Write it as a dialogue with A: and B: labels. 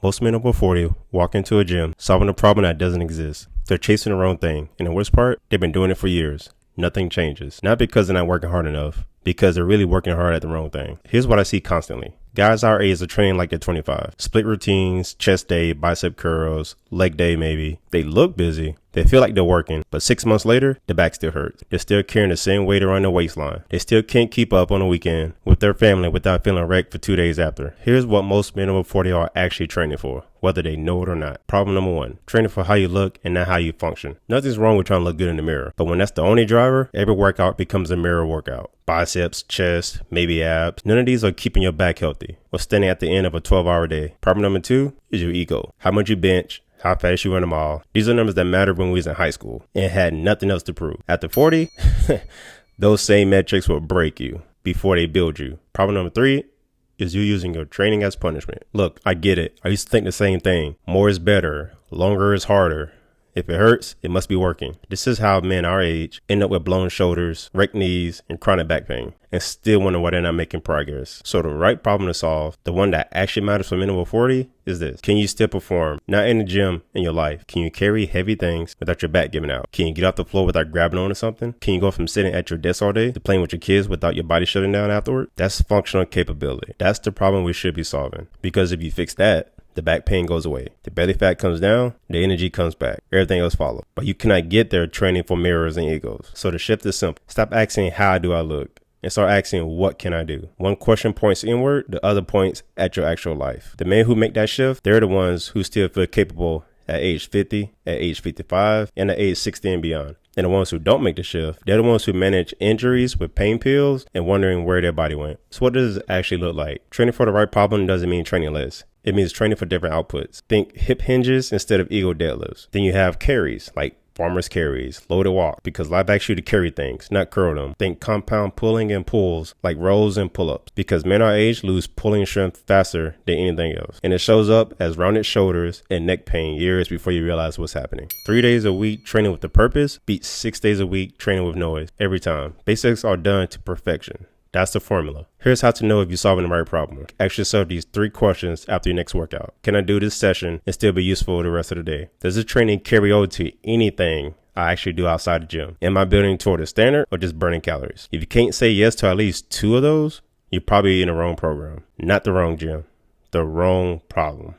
A: Most men over 40 walk into a gym solving a problem that doesn't exist. They're chasing the wrong thing. And the worst part, they've been doing it for years. Nothing changes. Not because they're not working hard enough, because they're really working hard at the wrong thing. Here's what I see constantly. Guys our age are training like they're 25. Split routines, chest day, bicep curls, leg day maybe. They look busy. They feel like they're working, but 6 months later, the back still hurts. They're still carrying the same weight around their waistline. They still can't keep up on the weekend with their family without feeling wrecked for 2 days after. Here's what most men over 40 are actually training for, whether they know it or not. Problem number 1, training for how you look and not how you function. Nothing's wrong with trying to look good in the mirror, but when that's the only driver, every workout becomes a mirror workout. Biceps, chest, maybe abs. None of these are keeping your back healthy or standing at the end of a 12-hour day. Problem number 2 is your ego. How much you bench, how fast you run a mile. These are numbers that mattered when we was in high school and had nothing else to prove. After 40, those same metrics will break you before they build you. Problem number 3 is you using your training as punishment. Look, I get it. I used to think the same thing. More is better. Longer is harder. If it hurts, it must be working. This is how men our age end up with blown shoulders, wrecked knees, and chronic back pain, and still wonder why they're not making progress. So the right problem to solve, the one that actually matters for men over 40, is this. Can you still perform? Not in the gym, in your life. Can you carry heavy things without your back giving out? Can you get off the floor without grabbing onto something? Can you go from sitting at your desk all day to playing with your kids without your body shutting down afterward? That's functional capability. That's the problem we should be solving. Because if you fix that, the back pain goes away. The belly fat comes down, the energy comes back. Everything else follows. But you cannot get there training for mirrors and egos. So the shift is simple. Stop asking how do I look and start asking what can I do. One question points inward, the other points at your actual life. The men who make that shift, they're the ones who still feel capable at age 50, at age 55, and at age 60 and beyond. And the ones who don't make the shift, they're the ones who manage injuries with pain pills and wondering where their body went. So what does it actually look like? Training for the right problem doesn't mean training less. It means training for different outputs. Think hip hinges instead of ego deadlifts. Then you have carries, like farmer's carries, loaded walk, because life asks you to carry things, not curl them. Think compound pulling and pulls, like rows and pull-ups, because men our age lose pulling strength faster than anything else. And it shows up as rounded shoulders and neck pain years before you realize what's happening. 3 days a week training with a purpose beats 6 days a week training with noise every time. Basics are done to perfection. That's the formula. Here's how to know if you're solving the right problem. Ask yourself these 3 questions after your next workout. Can I do this session and still be useful the rest of the day? Does this training carry over to anything I actually do outside the gym? Am I building toward a standard or just burning calories? If you can't say yes to at least 2 of those, you're probably in the wrong program. Not the wrong gym. The wrong problem.